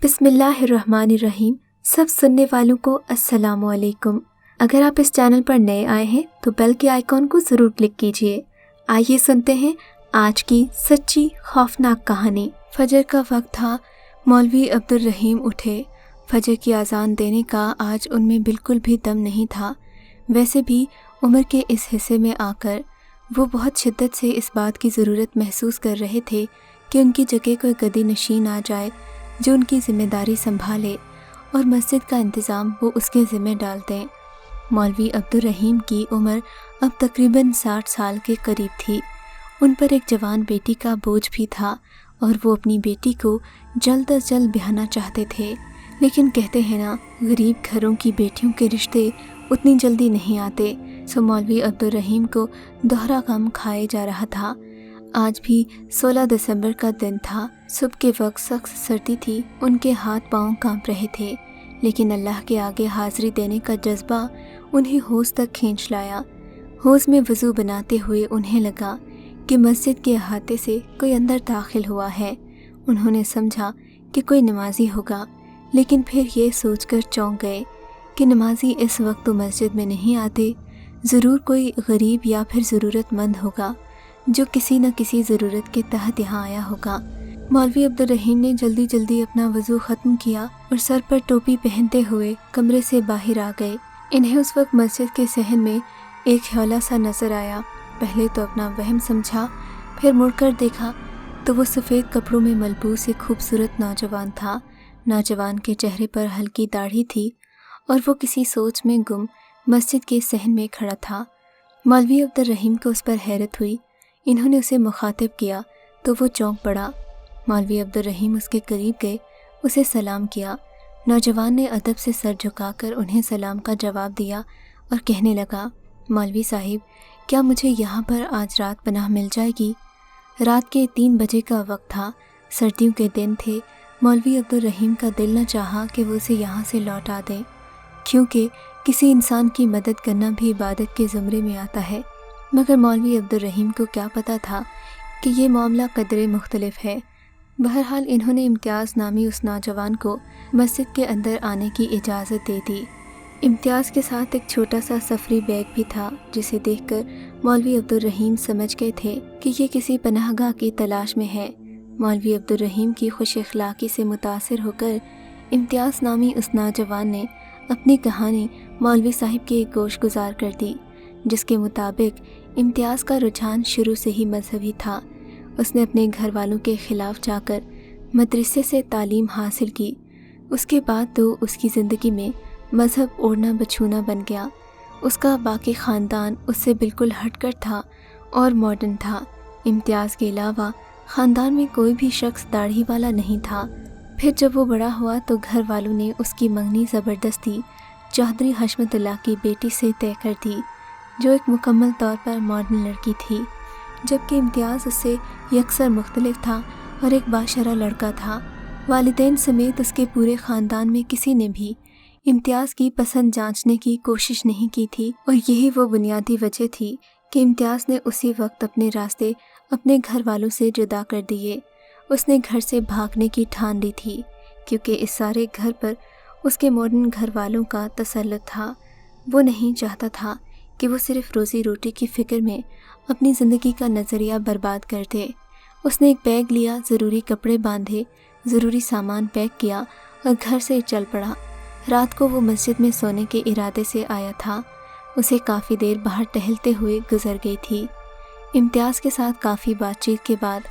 بسم اللہ الرحمن الرحیم۔ سب سننے والوں کو السلام علیکم۔ اگر آپ اس چینل پر نئے آئے ہیں تو بیل کے آئیکن کو ضرور کلک کیجیے۔ آئیے سنتے ہیں آج کی سچی خوفناک کہانی۔ فجر کا وقت تھا۔ مولوی عبدالرحیم اٹھے۔ فجر کی اذان دینے کا آج ان میں بالکل بھی دم نہیں تھا۔ ویسے بھی عمر کے اس حصے میں آ کر وہ بہت شدت سے اس بات کی ضرورت محسوس کر رہے تھے کہ ان کی جگہ کوئی گدی نشین آ جائے جو ان کی ذمہ داری سنبھالے اور مسجد کا انتظام وہ اس کے ذمہ ڈال دیں۔ مولوی عبدالرحیم کی عمر اب تقریباً 60 سال کے قریب تھی۔ ان پر ایک جوان بیٹی کا بوجھ بھی تھا اور وہ اپنی بیٹی کو جلد از جلد بیاہنا چاہتے تھے، لیکن کہتے ہیں نا، غریب گھروں کی بیٹیوں کے رشتے اتنی جلدی نہیں آتے۔ سو مولوی عبدالرحیم کو دوہرا غم کھائے جا رہا تھا۔ آج بھی 16 دسمبر کا دن تھا۔ صبح کے وقت سخت سردی تھی۔ ان کے ہاتھ پاؤں کانپ رہے تھے، لیکن اللہ کے آگے حاضری دینے کا جذبہ انہیں حوض تک کھینچ لایا۔ حوض میں وضو بناتے ہوئے انہیں لگا کہ مسجد کے احاطے سے کوئی اندر داخل ہوا ہے۔ انہوں نے سمجھا کہ کوئی نمازی ہوگا، لیکن پھر یہ سوچ کر چونک گئے کہ نمازی اس وقت تو مسجد میں نہیں آتے، ضرور کوئی غریب یا پھر ضرورت مند ہوگا جو کسی نہ کسی ضرورت کے تحت یہاں آیا ہوگا۔ مولوی عبدالرحیم نے جلدی جلدی اپنا وضو ختم کیا اور سر پر ٹوپی پہنتے ہوئے کمرے سے باہر آ گئے۔ انہیں اس وقت مسجد کے صحن میں ایک حولہ سا نظر آیا۔ پہلے تو اپنا وہم سمجھا، پھر مڑ کر دیکھا تو وہ سفید کپڑوں میں ملبوس ایک خوبصورت نوجوان تھا۔ نوجوان کے چہرے پر ہلکی داڑھی تھی اور وہ کسی سوچ میں گم مسجد کے صحن میں کھڑا تھا۔ مولوی عبدالرحیم کو اس پر حیرت ہوئی۔ انہوں نے اسے مخاطب کیا تو وہ چونک پڑا۔ مولوی عبدالرحیم اس کے قریب گئے، اسے سلام کیا۔ نوجوان نے ادب سے سر جھکا کر انہیں سلام کا جواب دیا اور کہنے لگا، مولوی صاحب، کیا مجھے یہاں پر آج رات پناہ مل جائے گی؟ رات کے 3 بجے کا وقت تھا، سردیوں کے دن تھے۔ مولوی عبدالرحیم کا دل نہ چاہا کہ وہ اسے یہاں سے لوٹا دیں، کیونکہ کسی انسان کی مدد کرنا بھی عبادت کے زمرے میں آتا ہے، مگر مولوی عبدالرحیم کو کیا پتہ تھا کہ یہ معاملہ قدرے مختلف ہے۔ بہرحال انہوں نے امتیاز نامی اس نوجوان کو مسجد کے اندر آنے کی اجازت دے دی۔ امتیاز کے ساتھ ایک چھوٹا سا سفری بیگ بھی تھا، جسے دیکھ کر مولوی عبدالرحیم سمجھ گئے تھے کہ یہ کسی پناہ گاہ کی تلاش میں ہے۔ مولوی عبدالرحیم کی خوش اخلاقی سے متاثر ہو کر امتیاز نامی اس نوجوان نے اپنی کہانی مولوی صاحب کے گوش گزار کر دی، جس کے مطابق امتیاز کا رجحان شروع سے ہی مذہبی تھا۔ اس نے اپنے گھر والوں کے خلاف جا کر مدرسے سے تعلیم حاصل کی۔ اس کے بعد تو اس کی زندگی میں مذہب اوڑھنا بچھونا بن گیا۔ اس کا باقی خاندان اس سے بالکل ہٹ کر تھا اور ماڈرن تھا۔ امتیاز کے علاوہ خاندان میں کوئی بھی شخص داڑھی والا نہیں تھا۔ پھر جب وہ بڑا ہوا تو گھر والوں نے اس کی منگنی زبردستی چودھری حشمت اللہ کی بیٹی سے طے کر دی، جو ایک مکمل طور پر ماڈرن لڑکی تھی، جبکہ امتیاز اس سے یکسر مختلف تھا اور ایک باشرہ لڑکا تھا۔ والدین سمیت اس کے پورے خاندان میں کسی نے بھی امتیاز کی پسند جانچنے کی کوشش نہیں کی تھی، اور یہی وہ بنیادی وجہ تھی کہ امتیاز نے اسی وقت اپنے راستے اپنے گھر والوں سے جدا کر دیے۔ اس نے گھر سے بھاگنے کی ٹھان لی تھی، کیونکہ اس سارے گھر پر اس کے ماڈرن گھر والوں کا تسلط تھا۔ وہ نہیں چاہتا تھا کہ وہ صرف روزی روٹی کی فکر میں اپنی زندگی کا نظریہ برباد کر دے۔ اس نے ایک بیگ لیا، ضروری کپڑے باندھے، ضروری سامان پیک کیا اور گھر سے چل پڑا۔ رات کو وہ مسجد میں سونے کے ارادے سے آیا تھا۔ اسے کافی دیر باہر ٹہلتے ہوئے گزر گئی تھی۔ امتیاز کے ساتھ کافی بات چیت کے بعد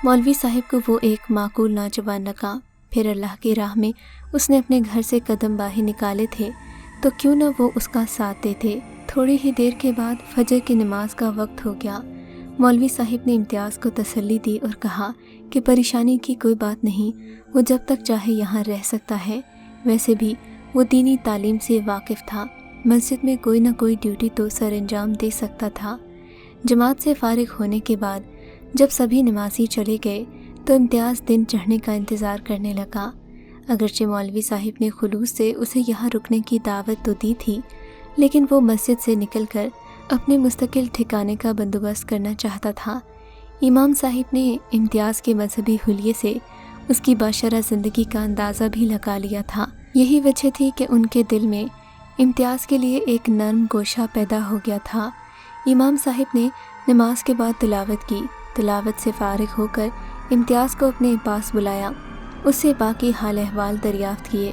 مولوی صاحب کو وہ ایک معقول نوجوان لگا۔ پھر اللہ کی راہ میں اس نے اپنے گھر سے قدم باہر نکالے تھے تو کیوں نہ وہ اس کا ساتھ دیتے۔ تھوڑی ہی دیر کے بعد فجر کی نماز کا وقت ہو گیا۔ مولوی صاحب نے امتیاز کو تسلی دی اور کہا کہ پریشانی کی کوئی بات نہیں، وہ جب تک چاہے یہاں رہ سکتا ہے۔ ویسے بھی وہ دینی تعلیم سے واقف تھا، مسجد میں کوئی نہ کوئی ڈیوٹی تو سر انجام دے سکتا تھا۔ جماعت سے فارغ ہونے کے بعد جب سبھی نمازی چلے گئے تو امتیاز دن چڑھنے کا انتظار کرنے لگا۔ اگرچہ مولوی صاحب نے خلوص سے اسے یہاں رکنے کی دعوت تو دی تھی، لیکن وہ مسجد سے نکل کر اپنے مستقل ٹھکانے کا بندوبست کرنا چاہتا تھا۔ امام صاحب نے امتیاز کے مذہبی حلیے سے اس کی باشرہ زندگی کا اندازہ بھی لگا لیا تھا۔ یہی وجہ تھی کہ ان کے دل میں امتیاز کے لیے ایک نرم گوشہ پیدا ہو گیا تھا۔ امام صاحب نے نماز کے بعد تلاوت کی۔ تلاوت سے فارغ ہو کر امتیاز کو اپنے پاس بلایا، اس سے باقی حال احوال دریافت کیے۔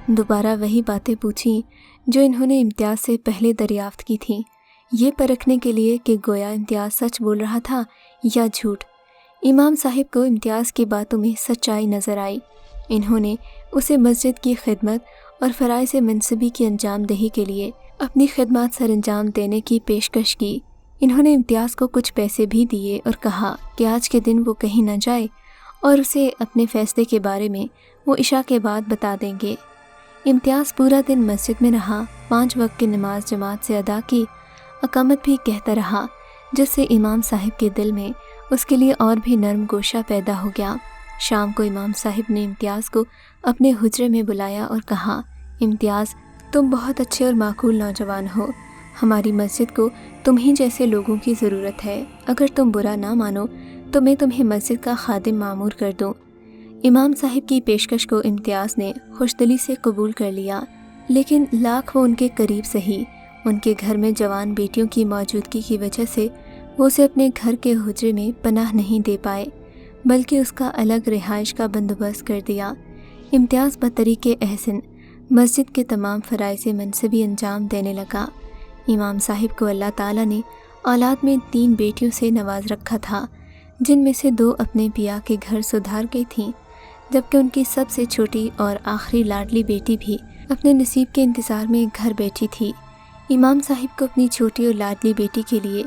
دوبارہ وہی باتیں پوچھیں جو انہوں نے امتیاز سے پہلے دریافت کی تھیں، یہ پرکھنے کے لیے کہ گویا امتیاز سچ بول رہا تھا یا جھوٹ۔ امام صاحب کو امتیاز کی باتوں میں سچائی نظر آئی۔ انہوں نے اسے مسجد کی خدمت اور فرائض منصبی کی انجام دہی کے لیے اپنی خدمات سر انجام دینے کی پیشکش کی۔ انہوں نے امتیاز کو کچھ پیسے بھی دیے اور کہا کہ آج کے دن وہ کہیں نہ جائے اور اسے اپنے فیصلے کے بارے میں وہ عشاء کے بعد بتا دیں گے۔ امتیاز پورا دن مسجد میں رہا، 5 وقت کی نماز جماعت سے ادا کی، اقامت بھی کہتا رہا، جس سے امام صاحب کے دل میں اس کے لیے اور بھی نرم گوشہ پیدا ہو گیا۔ شام کو امام صاحب نے امتیاز کو اپنے حجرے میں بلایا اور کہا، امتیاز، تم بہت اچھے اور معقول نوجوان ہو، ہماری مسجد کو تمہیں جیسے لوگوں کی ضرورت ہے، اگر تم برا نہ مانو تو میں تمہیں مسجد کا خادم مامور کر دوں۔ امام صاحب کی پیشکش کو امتیاز نے خوش دلی سے قبول کر لیا، لیکن لاکھ وہ ان کے قریب سہی، ان کے گھر میں جوان بیٹیوں کی موجودگی کی وجہ سے وہ اسے اپنے گھر کے حجرے میں پناہ نہیں دے پائے، بلکہ اس کا الگ رہائش کا بندوبست کر دیا۔ امتیاز بطریق احسن مسجد کے تمام فرائض منصبی انجام دینے لگا۔ امام صاحب کو اللہ تعالیٰ نے اولاد میں 3 بیٹیوں سے نواز رکھا تھا، جن میں سے 2 اپنے پیا کے گھر سدھار گئی تھیں، جبکہ ان کی سب سے چھوٹی اور آخری لاڈلی بیٹی بھی اپنے نصیب کے انتظار میں گھر بیٹھی تھی۔ امام صاحب کو اپنی چھوٹی اور لاڈلی بیٹی کے لیے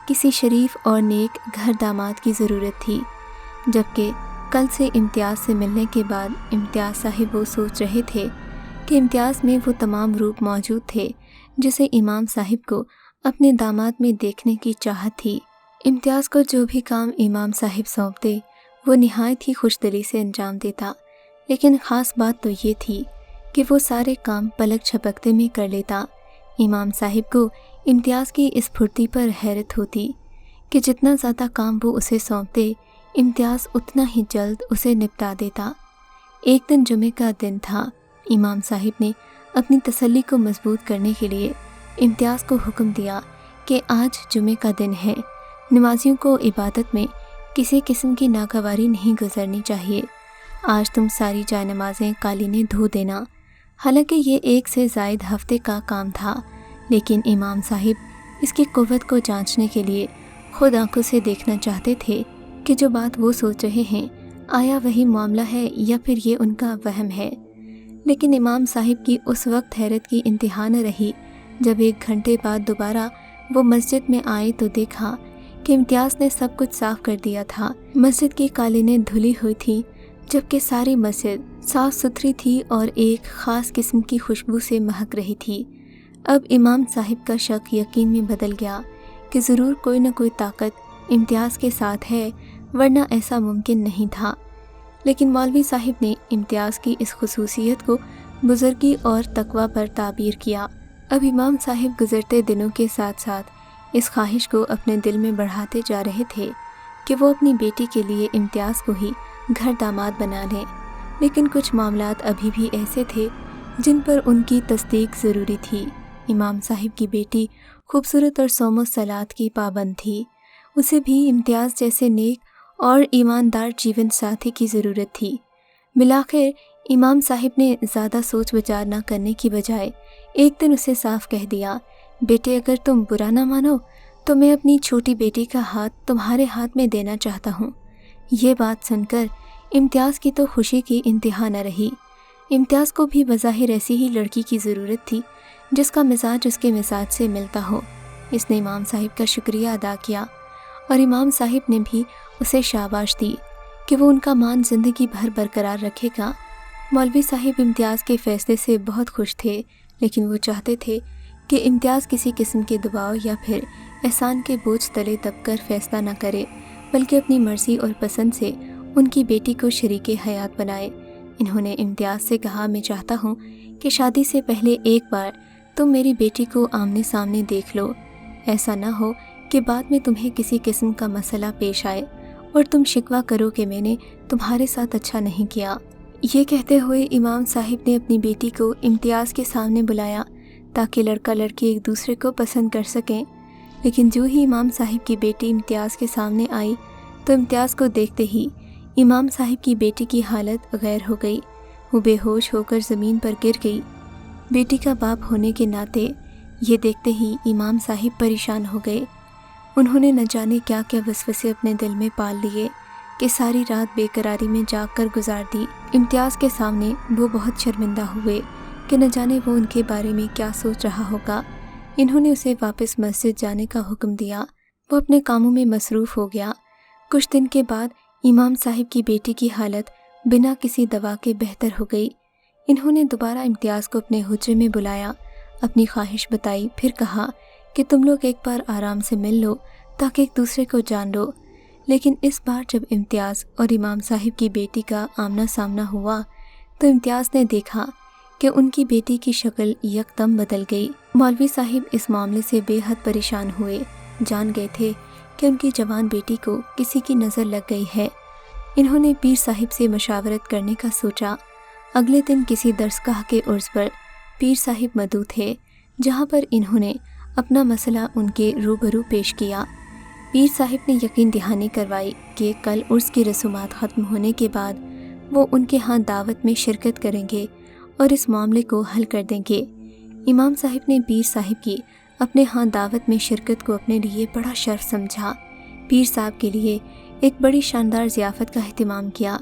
کسی شریف اور نیک گھر داماد کی ضرورت تھی، جبکہ کل سے امتیاز سے ملنے کے بعد امتیاز صاحب وہ سوچ رہے تھے کہ امتیاز میں وہ تمام روپ موجود تھے جسے امام صاحب کو اپنے داماد میں دیکھنے کی چاہت تھی۔ امتیاز کو جو بھی کام امام صاحب سونپتے وہ نہایت ہی خوش دلی سے انجام دیتا، لیکن خاص بات تو یہ تھی کہ وہ سارے کام پلک جھپکتے میں کر لیتا۔ امام صاحب کو امتیاز کی اس پھرتی پر حیرت ہوتی کہ جتنا زیادہ کام وہ اسے سونپتے، امتیاز اتنا ہی جلد اسے نپٹا دیتا۔ ایک دن جمعے کا دن تھا۔ امام صاحب نے اپنی تسلی کو مضبوط کرنے کے لیے امتیاز کو حکم دیا کہ آج جمعے کا دن ہے، نمازیوں کو عبادت میں کسی قسم کی ناگواری نہیں گزرنی چاہیے۔ آج تم ساری جائے نمازیں قالینیں دھو دینا۔ حالانکہ یہ 1 سے زائد ہفتے کا کام تھا، لیکن امام صاحب اس کی قوت کو جانچنے کے لیے خود آنکھوں سے دیکھنا چاہتے تھے کہ جو بات وہ سوچ رہے ہیں آیا وہی معاملہ ہے یا پھر یہ ان کا وہم ہے۔ لیکن امام صاحب کی اس وقت حیرت کی انتہا نہ رہی جب 1 گھنٹے بعد دوبارہ وہ مسجد میں آئے تو دیکھا کہ امتیاز نے سب کچھ صاف کر دیا تھا۔ مسجد کی قالینیں دھلی ہوئی تھیں، جبکہ ساری مسجد صاف ستھری تھی اور ایک خاص قسم کی خوشبو سے مہک رہی تھی۔ اب امام صاحب کا شک یقین میں بدل گیا کہ ضرور کوئی نہ کوئی طاقت امتیاز کے ساتھ ہے، ورنہ ایسا ممکن نہیں تھا۔ لیکن مولوی صاحب نے امتیاز کی اس خصوصیت کو بزرگی اور تقوی پر تعبیر کیا۔ اب امام صاحب گزرتے دنوں کے ساتھ ساتھ اس خواہش کو اپنے دل میں بڑھاتے جا رہے تھے کہ وہ اپنی بیٹی کے لیے امتیاز کو ہی گھر داماد بنا لیں، لیکن کچھ معاملات ابھی بھی ایسے تھے جن پر ان کی تصدیق ضروری تھی۔ امام صاحب کی بیٹی خوبصورت اور صوم و صلات کی پابند تھی، اسے بھی امتیاز جیسے نیک اور ایماندار جیون ساتھی کی ضرورت تھی۔ بالآخر امام صاحب نے زیادہ سوچ بچار نہ کرنے کی بجائے ایک دن اسے صاف کہہ دیا، بیٹے اگر تم برا نہ مانو تو میں اپنی چھوٹی بیٹی کا ہاتھ تمہارے ہاتھ میں دینا چاہتا ہوں۔ یہ بات سن کر امتیاز کی تو خوشی کی انتہا نہ رہی۔ امتیاز کو بھی بظاہر ایسی ہی لڑکی کی ضرورت تھی جس کا مزاج اس کے مزاج سے ملتا ہو۔ اس نے امام صاحب کا شکریہ ادا کیا اور امام صاحب نے بھی اسے شاباش دی کہ وہ ان کا مان زندگی بھر برقرار رکھے گا۔ مولوی صاحب امتیاز کے فیصلے سے بہت خوش تھے، لیکن وہ چاہتے تھے کہ امتیاز کسی قسم کے دباؤ یا پھر احسان کے بوجھ تلے دب کر فیصلہ نہ کرے، بلکہ اپنی مرضی اور پسند سے ان کی بیٹی کو شریک حیات بنائے۔ انہوں نے امتیاز سے کہا، میں چاہتا ہوں کہ شادی سے پہلے ایک بار تم میری بیٹی کو آمنے سامنے دیکھ لو، ایسا نہ ہو کہ بعد میں تمہیں کسی قسم کا مسئلہ پیش آئے اور تم شکوہ کرو کہ میں نے تمہارے ساتھ اچھا نہیں کیا۔ یہ کہتے ہوئے امام صاحب نے اپنی بیٹی کو امتیاز کے سامنے بلایا تاکہ لڑکا لڑکی ایک دوسرے کو پسند کر سکیں، لیکن جو ہی امام صاحب کی بیٹی امتیاز کے سامنے آئی تو امتیاز کو دیکھتے ہی امام صاحب کی بیٹی کی حالت غیر ہو گئی۔ وہ بے ہوش ہو کر زمین پر گر گئی۔ بیٹی کا باپ ہونے کے ناطے یہ دیکھتے ہی امام صاحب پریشان ہو گئے۔ انہوں نے نہ جانے کیا کیا وسوسے اپنے دل میں پال لیے کہ ساری رات بے قراری میں جاگ کر گزار دی۔ امتیاز کے سامنے وہ بہت شرمندہ ہوئے کہ نہ جانے وہ ان کے بارے میں کیا سوچ رہا ہوگا۔ انہوں نے اسے واپس مسجد جانے کا حکم دیا۔ وہ اپنے کاموں میں مصروف ہو گیا۔ کچھ دن کے بعد امام صاحب کی بیٹی کی حالت بنا کسی دوا کے بہتر ہو گئی۔ انہوں نے دوبارہ امتیاز کو اپنے حجرے میں بلایا، اپنی خواہش بتائی، پھر کہا کہ تم لوگ ایک بار آرام سے مل لو تاکہ ایک دوسرے کو جان لو۔ لیکن اس بار جب امتیاز اور امام صاحب کی بیٹی کا آمنا سامنا ہوا تو امتیاز نے دیکھا کہ ان کی بیٹی کی شکل یکدم بدل گئی۔ مولوی صاحب اس معاملے سے بے حد پریشان ہوئے، جان گئے تھے کہ ان کی جوان بیٹی کو کسی کی نظر لگ گئی ہے۔ انہوں نے پیر صاحب سے مشاورت کرنے کا سوچا۔ اگلے دن کسی درسگاہ کے عرس پر پیر صاحب مدعو تھے، جہاں پر انہوں نے اپنا مسئلہ ان کے روبرو پیش کیا۔ پیر صاحب نے یقین دہانی کروائی کہ کل عرس کی رسومات ختم ہونے کے بعد وہ ان کے ہاں دعوت میں شرکت کریں گے اور اس معاملے کو حل کر دیں گے۔ امام صاحب نے پیر صاحب کی اپنے ہاں دعوت میں شرکت کو اپنے لیے بڑا شرف سمجھا۔ پیر صاحب کے لیے ایک بڑی شاندار ضیافت کا اہتمام کیا۔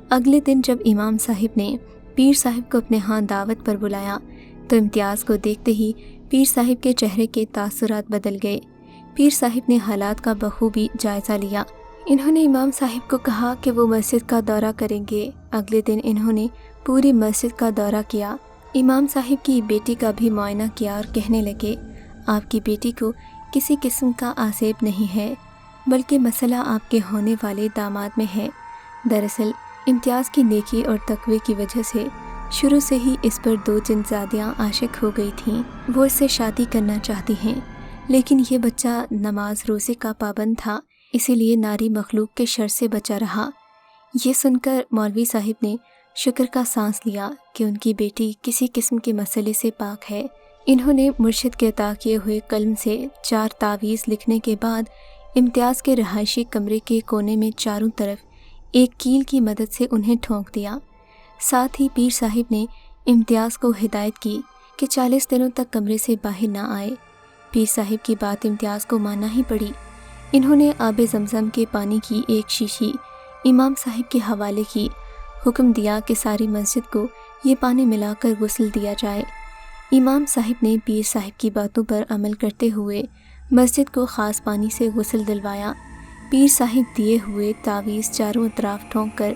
اگلے دن جب امام صاحب نے پیر صاحب کو اپنے ہاں دعوت پر بلایا تو امتیاز کو دیکھتے ہی پیر صاحب کے چہرے کے تاثرات بدل گئے۔ پیر صاحب نے حالات کا بخوبی جائزہ لیا۔ انہوں نے امام صاحب کو کہا کہ وہ مسجد کا دورہ کریں گے۔ اگلے دن انہوں نے پوری مسجد کا دورہ کیا۔ امام صاحب کی بیٹی کا بھی معائنہ کیا اور کہنے لگے، آپ کی بیٹی کو کسی قسم کا آسیب نہیں ہے، بلکہ مسئلہ آپ کے ہونے والے داماد میں ہے۔ دراصل امتیاز کی نیکی اور تقوی کی وجہ سے شروع سے ہی اس پر دو جنزادیاں عاشق ہو گئی تھیں۔ وہ اس سے شادی کرنا چاہتی ہیں، لیکن یہ بچہ نماز روزے کا پابند تھا، اسی لیے ناری مخلوق کے شر سے بچا رہا۔ یہ سن کر مولوی صاحب نے شکر کا سانس لیا کہ ان کی بیٹی کسی قسم کے مسئلے سے پاک ہے۔ انہوں نے مرشد کے عطا کیے ہوئے قلم سے 4 تعویذ لکھنے کے بعد امتیاز کے رہائشی کمرے کے کونے میں چاروں طرف ایک کیل کی مدد سے انہیں ٹھونک دیا۔ ساتھ ہی پیر صاحب نے امتیاز کو ہدایت کی کہ 40 دنوں تک کمرے سے باہر نہ آئے۔ پیر صاحب کی بات امتیاز کو ماننا ہی پڑی۔ انہوں نے آب زمزم کے پانی کی ایک شیشی امام صاحب کے حوالے کی، حکم دیا کہ ساری مسجد کو یہ پانی ملا کر غسل دیا جائے۔ امام صاحب نے پیر صاحب کی باتوں پر عمل کرتے ہوئے مسجد کو خاص پانی سے غسل دلوایا۔ پیر صاحب دیے ہوئے تعویذ چاروں اطراف ٹھونک کر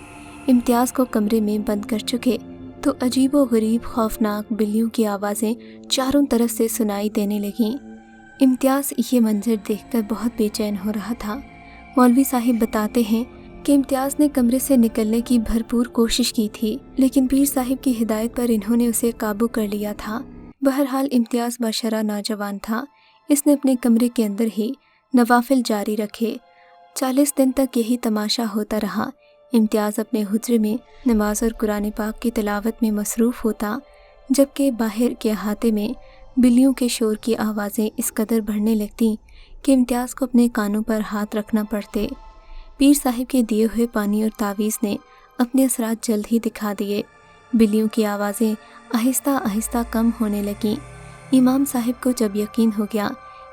امتیاز کو کمرے میں بند کر چکے تو عجیب و غریب خوفناک بلیوں کی آوازیں چاروں طرف سے سنائی دینے لگیں۔ امتیاز یہ منظر دیکھ کر بہت بے چین ہو رہا تھا۔ مولوی صاحب بتاتے ہیں کہ امتیاز نے کمرے سے نکلنے کی بھرپور کوشش کی تھی، لیکن پیر صاحب کی ہدایت پر انہوں نے اسے قابو کر لیا تھا۔ بہرحال امتیاز بشرہ نوجوان تھا، اس نے اپنے کمرے کے اندر ہی نوافل جاری رکھے۔ 40 دن تک یہی تماشا ہوتا رہا۔ امتیاز اپنے حجرے میں نماز اور قرآن پاک کی تلاوت میں مصروف ہوتا، جبکہ باہر کے احاطے میں بلیوں کے شور کی آوازیں اس قدر بڑھنے لگتیں کہ امتیاز کو اپنے کانوں پر ہاتھ رکھنا پڑتے۔ پیر صاحب کے دیے ہوئے پانی اور تعویذ نے اپنے اثرات جلد ہی دکھا دیے۔ بلیوں کی آوازیں آہستہ آہستہ کم ہونے لگیں۔ امام صاحب کو جب یقین ہو گیا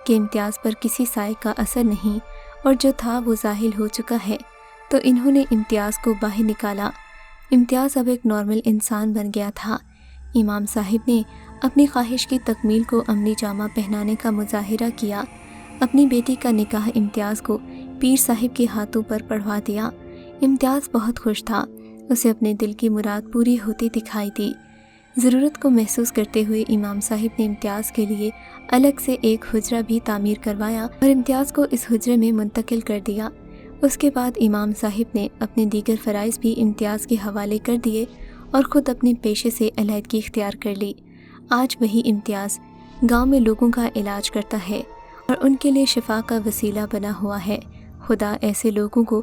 کہ امتیاز پر کسی سائے کا اثر نہیں اور جو تھا وہ زاحل ہو چکا ہے، تو انہوں نے امتیاز کو باہر نکالا۔ امتیاز اب ایک نارمل انسان بن گیا تھا۔ امام صاحب نے اپنی خواہش کی تکمیل کو عملی جامہ پہنانے کا مظاہرہ کیا۔ اپنی بیٹی کا نکاح امتیاز کو پیر صاحب کے ہاتھوں پر پڑھوا دیا۔ امتیاز بہت خوش تھا، اسے اپنے دل کی مراد پوری ہوتی دکھائی دی۔ ضرورت کو محسوس کرتے ہوئے امام صاحب نے امتیاز کے لیے الگ سے ایک حجرہ بھی تعمیر کروایا اور امتیاز کو اس حجرے میں منتقل کر دیا۔ اس کے بعد امام صاحب نے اپنے دیگر فرائض بھی امتیاز کے حوالے کر دیے اور خود اپنے پیشے سے علیحدگی اختیار کر لی۔ آج وہی امتیاز گاؤں میں لوگوں کا علاج کرتا ہے اور ان کے لیے شفا کا وسیلہ بنا ہوا ہے۔ خدا ایسے لوگوں کو